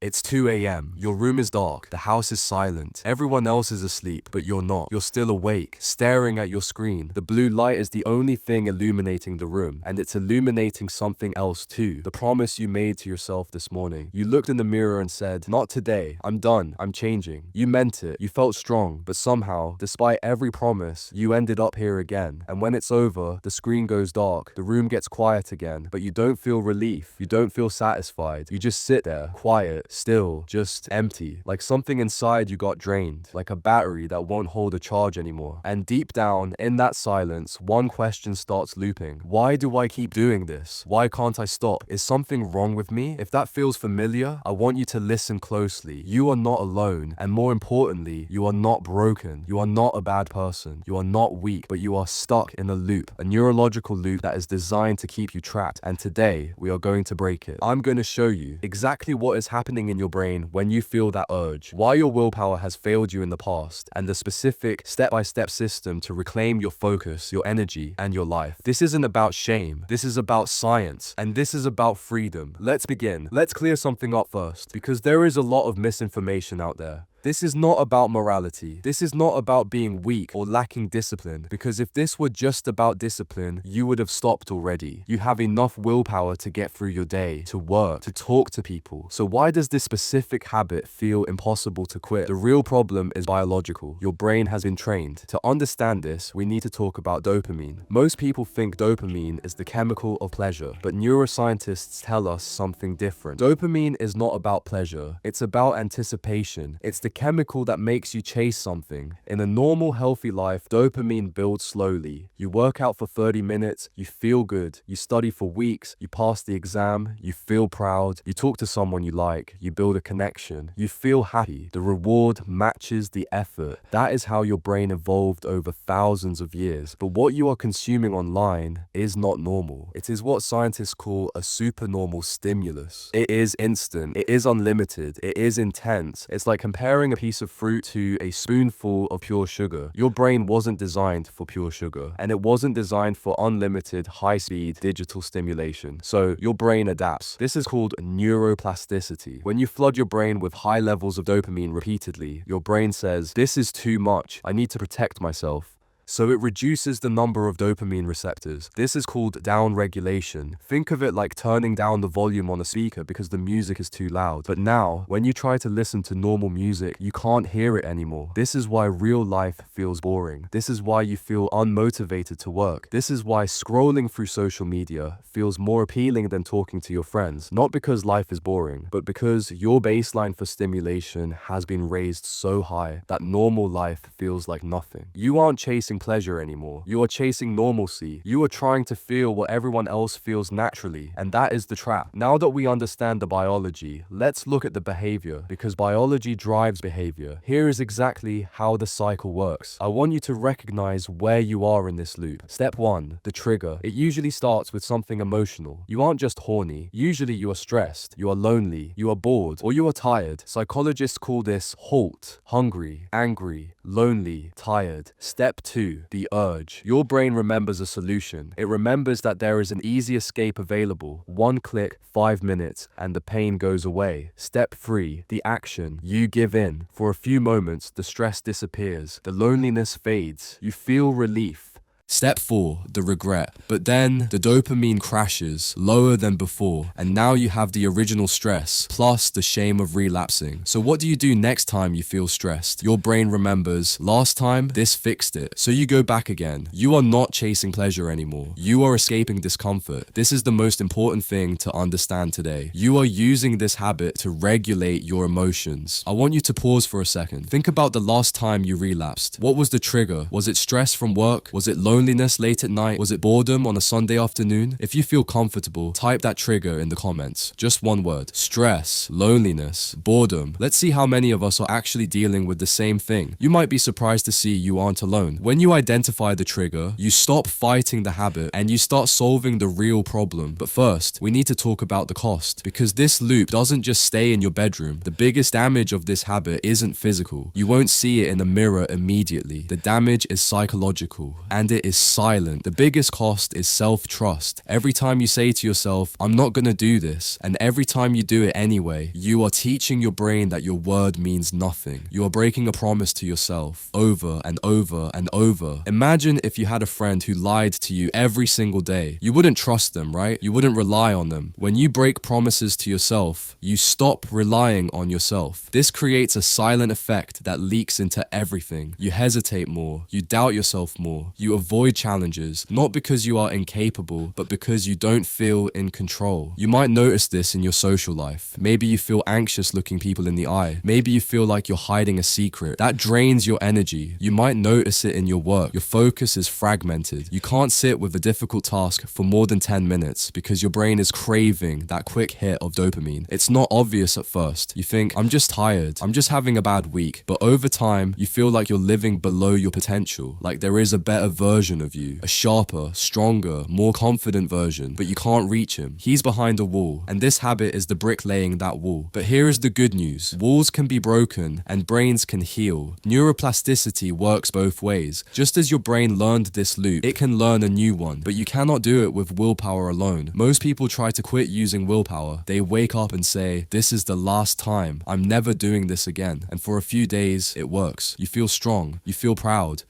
It's 2 a.m. Your room is dark. The house is silent. Everyone else is asleep, but you're not. You're still awake, staring at your screen. The blue light is the only thing illuminating the room, and it's illuminating something else too. The promise you made to yourself this morning. You looked in the mirror and said, "Not today. I'm done. I'm changing." You meant it. You felt strong, but somehow, despite every promise, you ended up here again. And when it's over, the screen goes dark. The room gets quiet again, but you don't feel relief. You don't feel satisfied. You just sit there, quiet, still, just empty, like something inside you got drained, like a battery that won't hold a charge anymore. And deep down, in that silence, one question starts looping. Why do I keep doing this? Why can't I stop? Is something wrong with me? If that feels familiar, I want you to listen closely. You are not alone, and more importantly, you are not broken. You are not a bad person. You are not weak, but you are stuck in a loop, a neurological loop that is designed to keep you trapped. And today, we are going to break it. I'm going to show you exactly what is happening in your brain when you feel that urge, why your willpower has failed you in the past, and the specific step-by-step system to reclaim your focus, your energy, and your life. This isn't about shame. This is about science, and this is about freedom. Let's begin. Let's clear something up first, because there is a lot of misinformation out there. This is not about morality. This is not about being weak or lacking discipline, because if this were just about discipline, you would have stopped already. You have enough willpower to get through your day, to work, to talk to people. So why does this specific habit feel impossible to quit? The real problem is biological. Your brain has been trained. To understand this, we need to talk about dopamine. Most people think dopamine is the chemical of pleasure, but neuroscientists tell us something different. Dopamine is not about pleasure. It's about anticipation. It's the chemical that makes you chase something. In a normal, healthy life, dopamine builds slowly. You work out for 30 minutes, you feel good. You study for weeks, you pass the exam, you feel proud. You talk to someone you like, you build a connection. You feel happy. The reward matches the effort. That is how your brain evolved over thousands of years. But what you are consuming online is not normal. It is what scientists call a supernormal stimulus. It is instant. It is unlimited. It is intense. It's like comparing a piece of fruit to a spoonful of pure sugar. Your brain wasn't designed for pure sugar, and it wasn't designed for unlimited high-speed digital stimulation. So your brain adapts. This is called neuroplasticity. When you flood your brain with high levels of dopamine repeatedly, your brain says, "This is too much. I need to protect myself." So it reduces the number of dopamine receptors. This is called downregulation. Think of it like turning down the volume on a speaker because the music is too loud. But now, when you try to listen to normal music, you can't hear it anymore. This is why real life feels boring. This is why you feel unmotivated to work. This is why scrolling through social media feels more appealing than talking to your friends. Not because life is boring, but because your baseline for stimulation has been raised so high that normal life feels like nothing. You aren't chasing pleasure anymore. You are chasing normalcy. You are trying to feel what everyone else feels naturally, and that is the trap. Now that we understand the biology, let's look at the behavior, because biology drives behavior. Here is exactly how the cycle works. I want you to recognize where you are in this loop. Step 1, the trigger. It usually starts with something emotional. You aren't just horny. Usually you are stressed, you are lonely, you are bored, or you are tired. Psychologists call this halt, hungry, angry, lonely, tired. Step 2, the urge. Your brain remembers a solution. It remembers that there is an easy escape available. One click, 5 minutes, and the pain goes away. Step 3, the action. You give in. For a few moments, the stress disappears. The loneliness fades. You feel relief. Step 4, the regret. But then the dopamine crashes lower than before, and now you have the original stress plus the shame of relapsing. So what do you do next time you feel stressed? Your brain remembers, last time this fixed it. So you go back again. You are not chasing pleasure anymore. You are escaping discomfort. This is the most important thing to understand today. You are using this habit to regulate your emotions. I want you to pause for a second. Think about the last time you relapsed. What was the trigger? Was it stress from work? Was it loneliness late at night? Was it boredom on a Sunday afternoon? If you feel comfortable, type that trigger in the comments. Just one word. Stress, loneliness, boredom. Let's see how many of us are actually dealing with the same thing. You might be surprised to see you aren't alone. When you identify the trigger, you stop fighting the habit and you start solving the real problem. But first, we need to talk about the cost, because this loop doesn't just stay in your bedroom. The biggest damage of this habit isn't physical. You won't see it in the mirror immediately. The damage is psychological, and it is silent. The biggest cost is self-trust. Every time you say to yourself, I'm not gonna do this, and every time you do it anyway, you are teaching your brain that your word means nothing. You are breaking a promise to yourself over and over and over. Imagine if you had a friend who lied to you every single day. You wouldn't trust them, right? You wouldn't rely on them. When you break promises to yourself, you stop relying on yourself. This creates a silent effect that leaks into everything. You hesitate more, you doubt yourself more, you avoid challenges, not because you are incapable, but because you don't feel in control. You might notice this in your social life. Maybe you feel anxious looking people in the eye. Maybe you feel like you're hiding a secret. That drains your energy. You might notice it in your work. Your focus is fragmented. You can't sit with a difficult task for more than 10 minutes because your brain is craving that quick hit of dopamine. It's not obvious at first. You think, I'm just tired. I'm just having a bad week. But over time, you feel like you're living below your potential. Like there is a better version of you. A sharper, stronger, more confident version. But you can't reach him. He's behind a wall. And this habit is the brick laying that wall. But here is the good news. Walls can be broken and brains can heal. Neuroplasticity works both ways. Just as your brain learned this loop, it can learn a new one. But you cannot do it with willpower alone. Most people try to quit using willpower. They wake up and say, this is the last time. I'm never doing this again. And for a few days, it works. You feel strong. You feel proud.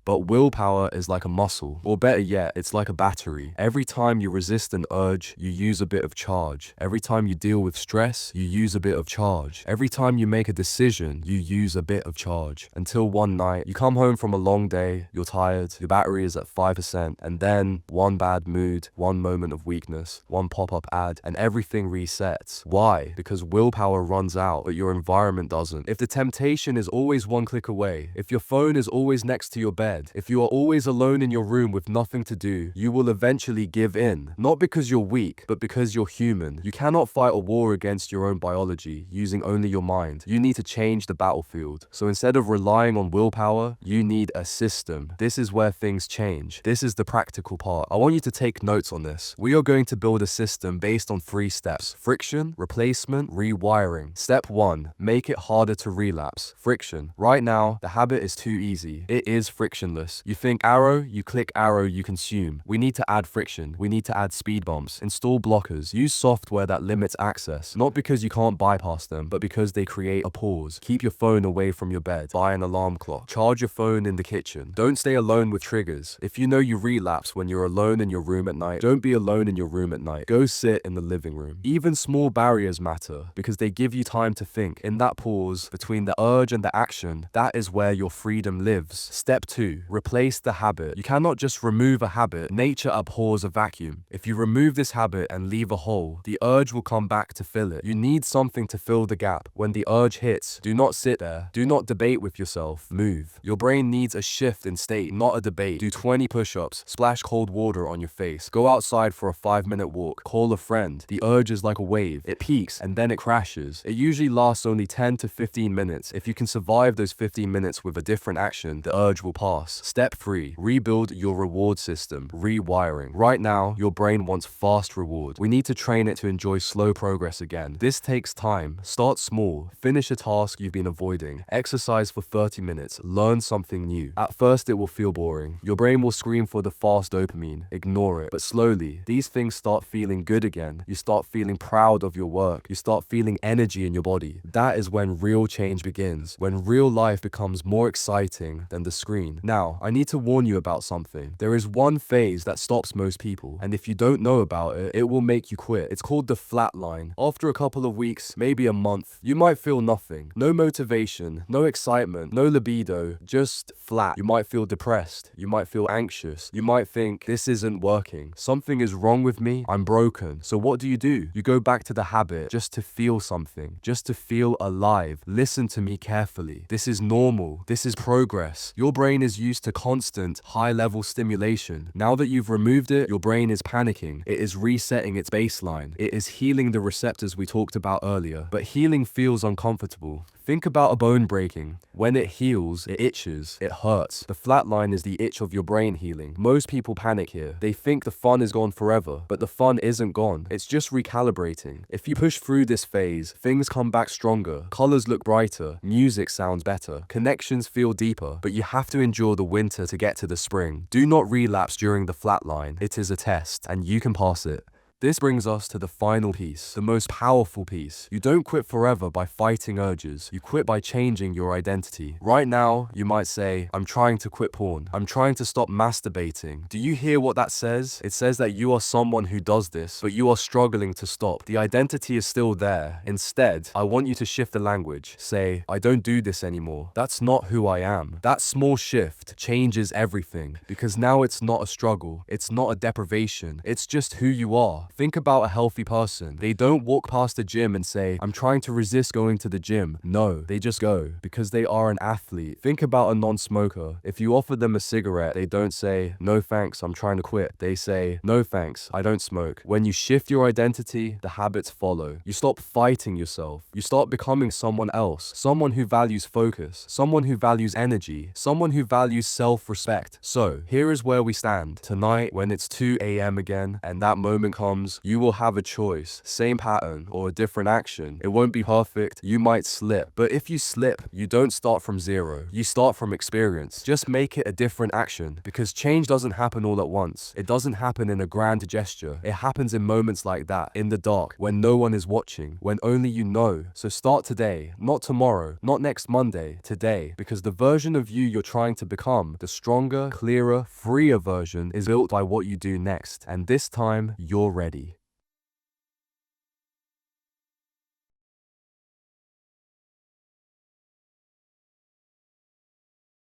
But willpower is like a muscle, or better yet, it's like a battery. Every time you resist an urge, you use a bit of charge. Every time you deal with stress, you use a bit of charge. Every time you make a decision, you use a bit of charge. Until one night, you come home from a long day, you're tired, your battery is at 5%, and then one bad mood, one moment of weakness, one pop-up ad, and everything resets. Why? Because willpower runs out, but your environment doesn't. If the temptation is always one click away, if your phone is always next to your bed, if you are always alone in your room with nothing to do, you will eventually give in. Not because you're weak, but because you're human. You cannot fight a war against your own biology using only your mind. You need to change the battlefield. So instead of relying on willpower, you need a system. This is where things change. This is the practical part. I want you to take notes on this. We are going to build a system based on 3 steps: friction, replacement, rewiring. Step 1, make it harder to relapse. Friction. Right now, the habit is too easy. It is frictionless. You think arrow, you click arrow, you consume. We need to add friction. We need to add speed bumps, install blockers, use software that limits access, not because you can't bypass them, but because they create a pause. Keep your phone away from your bed. Buy an alarm clock. Charge your phone in the kitchen. Don't stay alone with triggers. If you know you relapse when you're alone in your room at night, don't be alone in your room at night. Go sit in the living room. Even small barriers matter because they give you time to think. In that pause between the urge and the action, that is where your freedom lives. Step 2, replace the habit. You cannot just remove a habit. Nature abhors a vacuum. If you remove this habit and leave a hole, the urge will come back to fill it. You need something to fill the gap. When the urge hits, do not sit there. Do not debate with yourself. Move. Your brain needs a shift in state, not a debate. Do 20 push-ups. Splash cold water on your face. Go outside for a 5-minute walk. Call a friend. The urge is like a wave. It peaks and then it crashes. It usually lasts only 10 to 15 minutes. If you can survive those 15 minutes with a different action, the urge will pass. Step 3, rebuild your reward system. Rewiring. Right now, your brain wants fast reward. We need to train it to enjoy slow progress again. This takes time. Start small. Finish a task you've been avoiding. Exercise for 30 minutes. Learn something new. At first, it will feel boring. Your brain will scream for the fast dopamine. Ignore it. But slowly, these things start feeling good again. You start feeling proud of your work. You start feeling energy in your body. That is when real change begins. When real life becomes more exciting than the screen. Now, I need to warn you about something. There is one phase that stops most people, and if you don't know about it, it will make you quit. It's called the flat line. After a couple of weeks, maybe a month, you might feel nothing. No motivation, no excitement, no libido, just flat. You might feel depressed. You might feel anxious. You might think, this isn't working. Something is wrong with me. I'm broken. So what do? You go back to the habit just to feel something, just to feel alive. Listen to me carefully. This is normal. This is progress. Your brain is used to constant, high-level stimulation. Now that you've removed it, your brain is panicking. It is resetting its baseline. It is healing the receptors we talked about earlier. But healing feels uncomfortable. Think about a bone breaking. When it heals, it itches, it hurts. The flat line is the itch of your brain healing. Most people panic here. They think the fun is gone forever, but the fun isn't gone. It's just recalibrating. If you push through this phase, things come back stronger. Colors look brighter. Music sounds better. Connections feel deeper. But you have to endure endure the winter to get to the spring. Do not relapse during the flatline. It is a test, and you can pass it. This brings us to the final piece, the most powerful piece. You don't quit forever by fighting urges. You quit by changing your identity. Right now, you might say, I'm trying to quit porn. I'm trying to stop masturbating. Do you hear what that says? It says that you are someone who does this, but you are struggling to stop. The identity is still there. Instead, I want you to shift the language. Say, I don't do this anymore. That's not who I am. That small shift changes everything, because now it's not a struggle. It's not a deprivation. It's just who you are. Think about a healthy person. They don't walk past the gym and say, I'm trying to resist going to the gym. No, they just go because they are an athlete. Think about a non-smoker. If you offer them a cigarette, they don't say, no thanks, I'm trying to quit. They say, no thanks, I don't smoke. When you shift your identity, the habits follow. You stop fighting yourself. You start becoming someone else. Someone who values focus. Someone who values energy. Someone who values self-respect. So, here is where we stand. Tonight, when it's 2 a.m. again, and that moment comes, you will have a choice, same pattern or a different action. It won't be perfect, you might slip, but if you slip, you don't start from zero, you start from experience. Just make it a different action, because change doesn't happen all at once. It doesn't happen in a grand gesture. It happens in moments like that, in the dark, when no one is watching, when only you know. So start today, not tomorrow, not next Monday, today, because the version of you you're trying to become, the stronger, clearer, freer version, is built by what you do next, and this time, you're ready.